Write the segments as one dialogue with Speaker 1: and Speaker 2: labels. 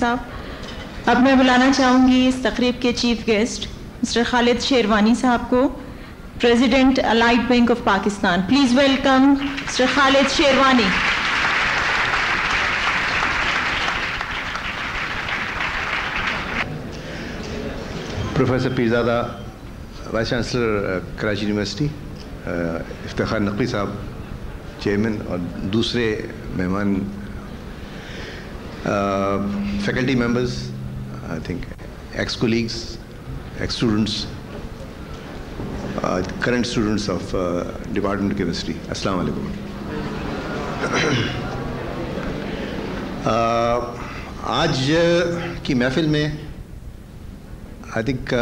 Speaker 1: صاحب. اب میں بلانا چاہوں گی اس تقریب کے chief guest mister Khalid Sherwani صاحب کو, president allied bank of Pakistan. Please welcome mister Khalid Sherwani.
Speaker 2: Professor Pirzada, vice chancellor Karachi university, Iftikhar Naqvi صاحب چیئرمین, اور دوسرے مہمان, faculty members, I think ex colleagues, ex students, current students of department of chemistry, السلام علیکم. آج کی محفل میں I think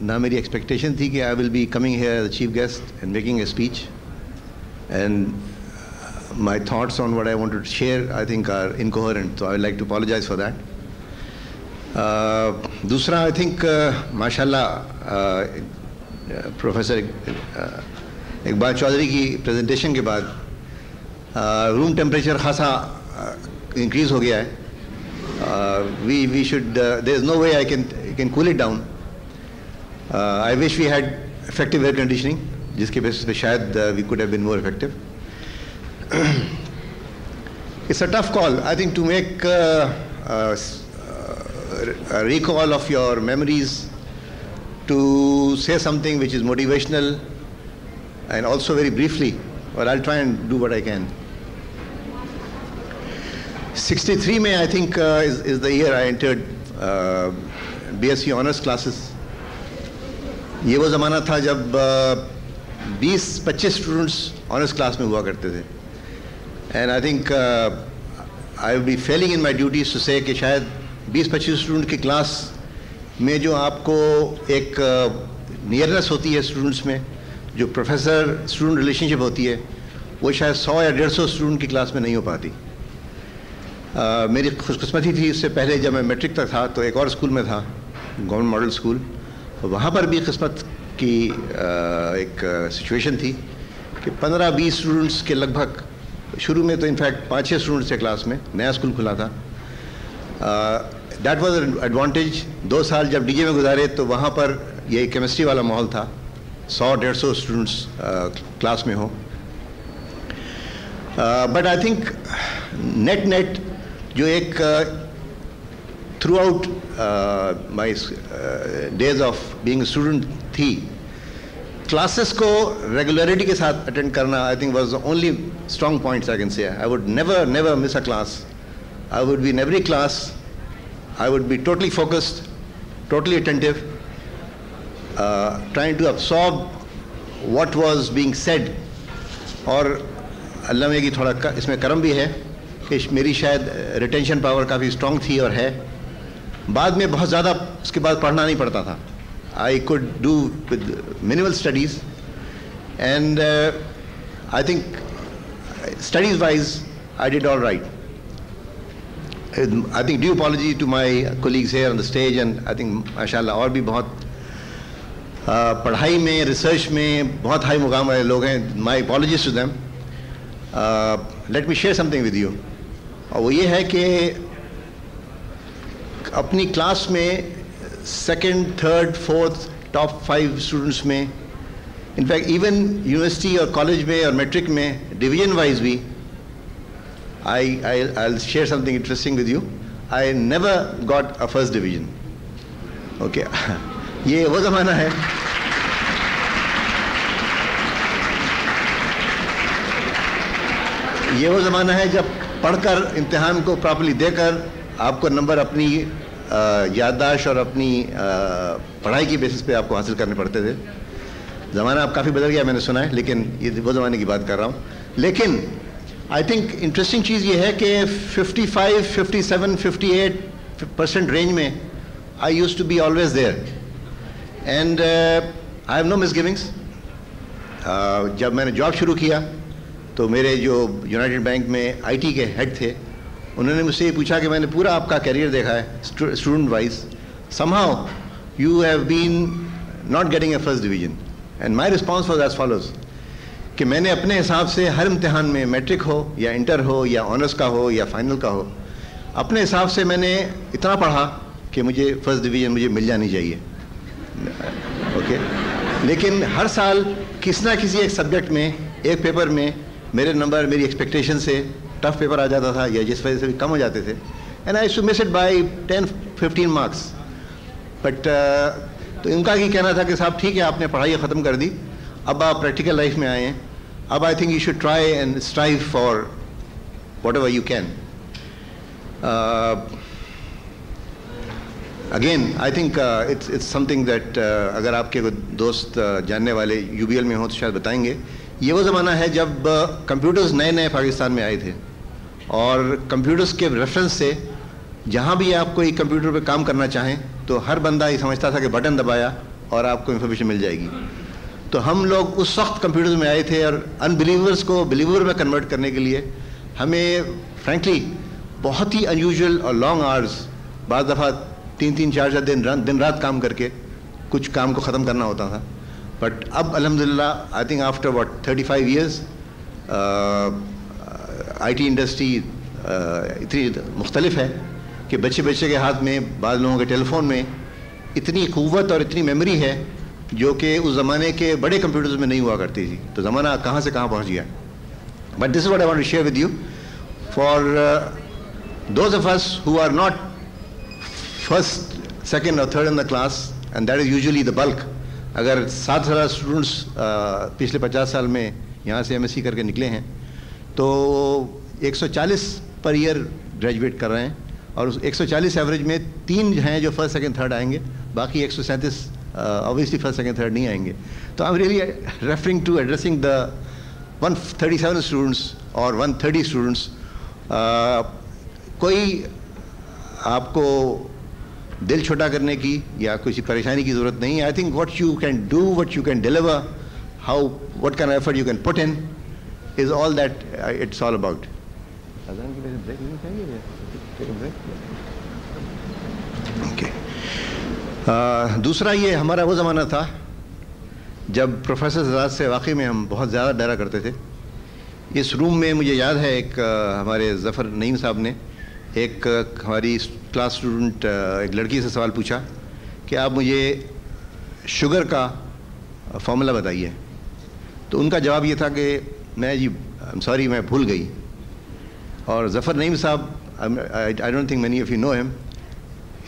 Speaker 2: نہ میری ایکسپیکٹیشن تھی کہ I will be coming here as a chief guest and making a speech, and my thoughts on what I wanted to share I think are incoherent, so I would like to apologize for that. دوسرا, I think ماشاءاللہ professor Iqbal Chaudhry کی presentation کے بعد room temperature خاصا increase ہو گیا ہے. We should, there is no way I can cool it down. I wish we had effective air conditioning, جس کے بیسس پہ شاید we could have been more effective. It's a tough call, I think, to make a recall of your memories, to say something which is motivational and also very briefly, but I'll try and do what I can. 63 میں I think is the year I entered BSc honors classes. یہ وہ زمانہ تھا جب 20-25 students honours class میں ہوا کرتے تھے, and I think I will be feeling in my duties too سے کہ شاید 20-25 اسٹوڈنٹ کی کلاس میں جو آپ کو ایک نیئرنیس ہوتی ہے اسٹوڈنٹس میں, جو پروفیسر اسٹوڈنٹ ریلیشن شپ ہوتی ہے, وہ شاید 100 یا 150 اسٹوڈنٹ کی کلاس میں نہیں ہو پاتی. میری خوش قسمتی تھی, اس سے پہلے جب میں میٹرک تک تھا تو ایک اور اسکول میں تھا, گورنمنٹ ماڈل اسکول, وہاں پر بھی قسمت کی ایک سچویشن تھی کہ 15-20 اسٹوڈنٹس کے لگ بھگ, شروع میں تو انفیکٹ 5-6 اسٹوڈنٹس تھے کلاس میں, نیا اسکول کھلا تھا. That was an advantage. 2 سال جب ڈی جے میں گزارے تو وہاں پر یہ کیمسٹری والا ماحول تھا, 100-150 اسٹوڈنٹس کلاس میں ہوں. بٹ آئی تھنک نیٹ جو ایک throughout my days of being a student تھی, کلاسز کو ریگولیرٹی کے ساتھ اٹینڈ کرنا I think was the only strong points I can say. I would never miss a class. I would be in every class. I would be totally focused, totally attentive, trying to absorb what was being said. اور اللہ میں کی تھوڑا اس میں کرم بھی ہے کہ میری شاید ریٹینشن پاور کافی اسٹرانگ تھی اور ہے. بعد میں بہت زیادہ اس کے بعد پڑھنا نہیں پڑتا تھا. I could do with minimal studies, and I think studies wise I did all right. I think due apology to my colleagues here on the stage, and I think ماشاء اللہ اور بھی بہت پڑھائی میں, ریسرچ میں بہت ہائی مقام والے لوگ ہیں. My apologies to them. Let me share something with you, اور وہ یہ ہے کہ اپنی کلاس میں 2nd, 3rd, 4th top 5 students میں, انفیکٹ ایون یونیورسٹی اور کالج میں اور میٹرک میں ڈویژن وائز بھی, I'll share something interesting with you. I never got a first division. Okay. یہ وہ زمانہ ہے جب پڑھ کر امتحان کو پراپرلی دے کر آپ کو نمبر اپنی یادداشت اور اپنی پڑھائی کی بیسس پہ آپ کو حاصل کرنے پڑتے تھے. زمانہ اب کافی بدل گیا میں نے سنا ہے, لیکن یہ وہ زمانے کی بات کر رہا ہوں. لیکن آئی تھنک انٹرسٹنگ چیز یہ ہے کہ 55, 57, 58% رینج میں I used to be always there, and I have no misgivings. جب میں نے جاب شروع کیا تو میرے جو یونائٹڈ بینک میں آئی ٹی کے ہیڈ تھے, انہوں نے مجھ سے یہ پوچھا کہ میں نے پورا آپ کا کیریئر دیکھا ہے student wise, some how you have been not getting a first division. And my response was as follows کہ میں نے اپنے حساب سے ہر امتحان میں, میٹرک ہو یا انٹر ہو یا آنرس کا ہو یا فائنل کا ہو, اپنے حساب سے میں نے اتنا پڑھا کہ مجھے فرسٹ ڈویژن مجھے مل جانی چاہیے. اوکے, لیکن ہر سال کس نہ کسی ایک سبجیکٹ میں, ایک پیپر میں میرے نمبر میری ایکسپیکٹیشن سے ٹف پیپر آ جاتا تھا یا جس وجہ سے بھی کم ہو جاتے تھے. And I used to miss it by 10-15 marks. But تو ان کا یہ کہنا تھا کہ صاحب ٹھیک ہے آپ نے پڑھائی ختم کر دی, اب آپ پریکٹیکل لائف میں آئے ہیں, اب I think you should try and strive for whatever you can. Again I think it's something that اگر آپ کے دوست جاننے والے یو بی ایل میں ہوں تو شاید بتائیں گے. یہ وہ زمانہ ہے جب کمپیوٹرز نئے نئے پاکستان میں آئے تھے, اور کمپیوٹرز کے ریفرنس سے جہاں بھی آپ کوئی کمپیوٹر پہ کام کرنا چاہیں تو ہر بندہ یہ سمجھتا تھا کہ بٹن دبایا اور آپ کو انفارمیشن مل جائے گی. تو ہم لوگ اس وقت کمپیوٹرز میں آئے تھے, اور ان بلیورس کو بلیور میں کنورٹ کرنے کے لیے ہمیں فرینکلی بہت ہی انیوژل اور لانگ آورز, بعض دفعہ 3-4 دن رات کام کر کے کچھ کام کو ختم کرنا ہوتا تھا. بٹ اب الحمدللہ I think after 35 years I T industry اتنی مختلف ہے کہ بچے کے ہاتھ میں, بعض لوگوں کے ٹیلی فون میں اتنی قوت اور اتنی میموری ہے جو کہ اس زمانے کے بڑے کمپیوٹرز میں نہیں ہوا کرتی تھی. تو زمانہ کہاں سے کہاں پہنچ گیا. But this is what I want to share with you for those of us who are not first, second اور third in the class, and that is usually the bulk. اگر 7,000 اسٹوڈنٹس پچھلے 50 سال میں یہاں سے MSc کر کے نکلے ہیں تو 140 پر ایئر گریجویٹ کر رہے ہیں, اور اس 140 ایوریج میں 3 ہیں جو فرسٹ سیکنڈ تھرڈ آئیں گے, باقی 137 obviously فرسٹ سیکنڈ تھرڈ نہیں آئیں گے. تو I'm really referring to addressing the 137 students or 130 students. کوئی آپ کو دل چھوٹا کرنے کی یا کسی پریشانی کی ضرورت نہیں. I think what you can do, what you can deliver, how what can effort you can put in is all that it's all about. دوسرا یہ ہمارا وہ زمانہ تھا جب پروفیسر حضرات سے واقعی میں ہم بہت زیادہ ڈرا کرتے تھے. اس روم میں مجھے یاد ہے ایک ہمارے ظفر نعیم صاحب نے ایک ہماری کلاس اسٹوڈنٹ ایک لڑکی سے سوال پوچھا کہ آپ مجھے شوگر کا فارمولا بتائیے. تو ان کا جواب یہ تھا کہ میں سوری میں بھول گئی. اور ظفر نعیم صاحب, I don't think many of you know him,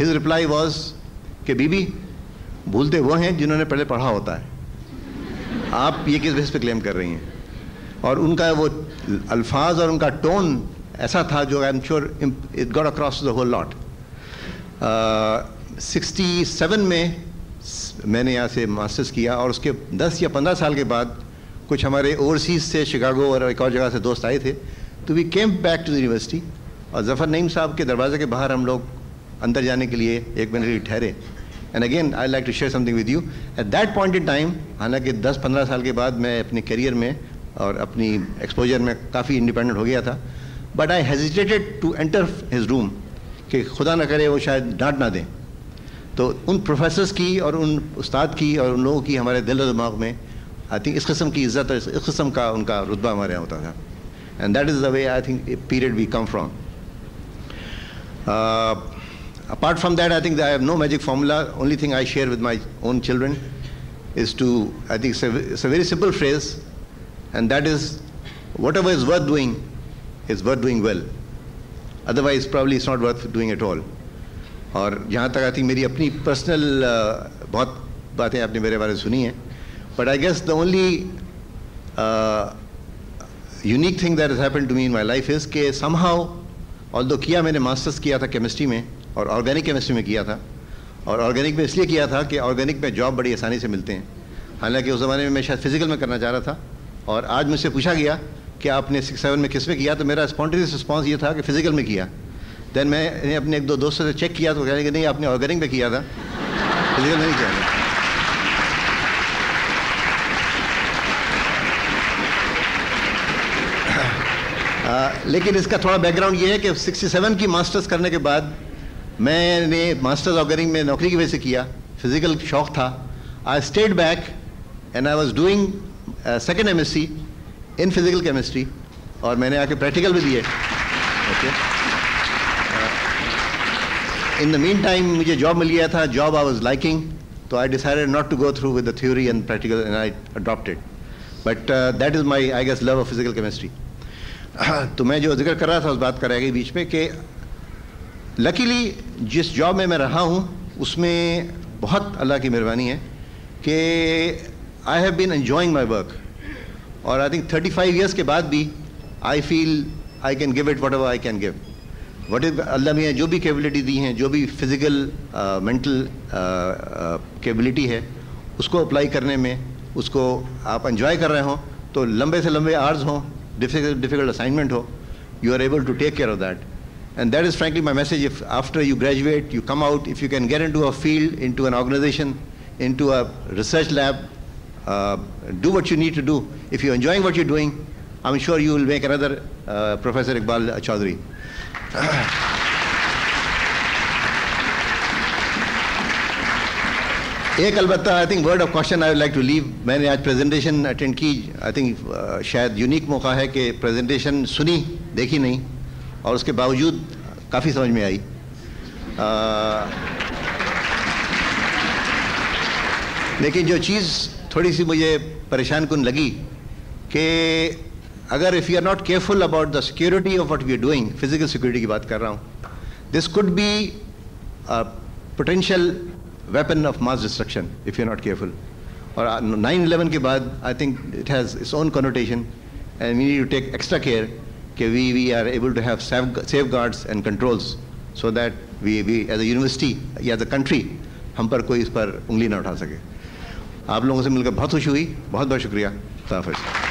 Speaker 2: his reply was کہ بی بی بھولتے وہ ہیں جنہوں نے پہلے پڑھا ہوتا ہے, آپ یہ کس بیس پہ کلیم کر رہی ہیں. اور ان کا وہ الفاظ اور ان کا ٹون ایسا تھا جو I am sure it got across the whole lot. 67 میں نے یہاں سے ماسٹرز کیا, اور اس کے 10 یا 15 سال کے بعد کچھ ہمارے اوورسیز سے شکاگو اور ایک اور جگہ سے دوست آئے تھے. تو we came back to the university, اور ظفر نعیم صاحب کے دروازے کے باہر ہم لوگ اندر جانے کے لیے ایک منٹ کے لیے ٹھہرے. And again I like to share something with you. At that point in time, حالانکہ 10-15 سال کے بعد میں اپنے کیریئر میں اور اپنی ایکسپوجر میں کافی انڈیپینڈنٹ ہو گیا تھا, but I hesitated to enter his room کہ خدا نہ کرے وہ شاید ڈانٹ نہ دیں. تو ان پروفیسرز کی اور ان استاد کی اور ان لوگوں کی ہمارے دل و دماغ میں آئی تھنک اس قسم کی عزت اور اس قسم کا ان کا رتبہ ہمارے یہاں ہوتا تھا. And that is the way I think period we come from. Apart from that, I think that I have no magic formula. Only thing I share with my own children is to, I think it's a very simple phrase, and that is, whatever is worth doing is worth doing well. Otherwise, probably it's not worth doing at all. اور جہاں تک I think میری اپنی personal بہت باتیں آپ نے میرے بارے سنی ہیں, but I guess the only unique thing that has happened to me in my life is کہ somehow, although کیا میں نے ماسٹرز کیا تھا کیمسٹری میں اور آرگینک کیمسٹری میں کیا تھا, اور آرگینک میں اس لیے کیا تھا کہ آرگینک میں جاب بڑی آسانی سے ملتے ہیں. حالانکہ اس زمانے میں شاید فزیکل میں کرنا چاہ رہا تھا, اور آج مجھ سے پوچھا گیا کہ آپ نے 6-7 میں کس میں کیا, تو میرا اسپونٹینیس رسپانس یہ تھا کہ فزیکل میں کیا. دین میں نے اپنے 1-2 دوستوں سے چیک کیا تو کہنے کہ نہیں آپ نے آرگینک میں کیا تھا, فزیکل میں نہیں کیا. لیکن اس کا تھوڑا بیک گراؤنڈ یہ ہے کہ 67 کی ماسٹرز کرنے کے بعد میں نے ماسٹرز آرگینک میں نوکری کی وجہ سے کیا, فزیکل شوق تھا. I stayed back and I was doing second MSc in physical chemistry, اور میں نے آ کے پریکٹیکل بھی دیے. اوکے, in the meantime مجھے جاب مل گیا تھا, job I was liking, so I decided not to go through with the theory and practical, and I adopted. But that is my, I guess, love of physical chemistry. تو میں جو ذکر کر رہا تھا اس بات کا رہ گئی بیچ میں کہ لکیلی جس جاب میں رہا ہوں اس میں بہت اللہ کی مہربانی ہے کہ I have been enjoying my work. اور I think 35 years کے بعد بھی I feel I can give it whatever I can give. اللہ میں جو بھی کیپبلٹی دی ہیں, جو بھی فزیکل مینٹل کیپبلٹی ہے, اس کو اپلائی کرنے میں, اس کو آپ انجوائے کر رہے ہوں تو لمبے سے لمبے آرز ہوں, ڈیفیکلٹ اسائنمنٹ ہو, you are able to take care of that. And that is frankly my message. If after you graduate you come out, if you can get into a field, into an organization, into a research lab, do what you need to do. If you're enjoying what you're doing, I'm sure you will make another Professor Iqbal Chaudhary. ایک البتہ I think word of caution I would like to leave. میں نے آج presentation attend کی. I think شاید unique موقع ہے کہ پریزنٹیشن سنی, دیکھی نہیں, اور اس کے باوجود کافی سمجھ میں آئی. لیکن جو چیز تھوڑی سی مجھے پریشان کن لگی کہ اگر if you are not careful about the security of what we are doing, physical security کی بات کر رہا ہوں, this could be a potential weapon of mass destruction if you are not careful. اور 9/11 کے بعد I think it has its own connotation and we need to take extra care کہ we are able to have safeguards and controls so that we as a university یا as a country ہم پر کوئی اس پر انگلی نہ اٹھا سکے. آپ لوگوں سے مل کر بہت خوشی ہوئی, بہت بہت شکریہ. خدا حافظ.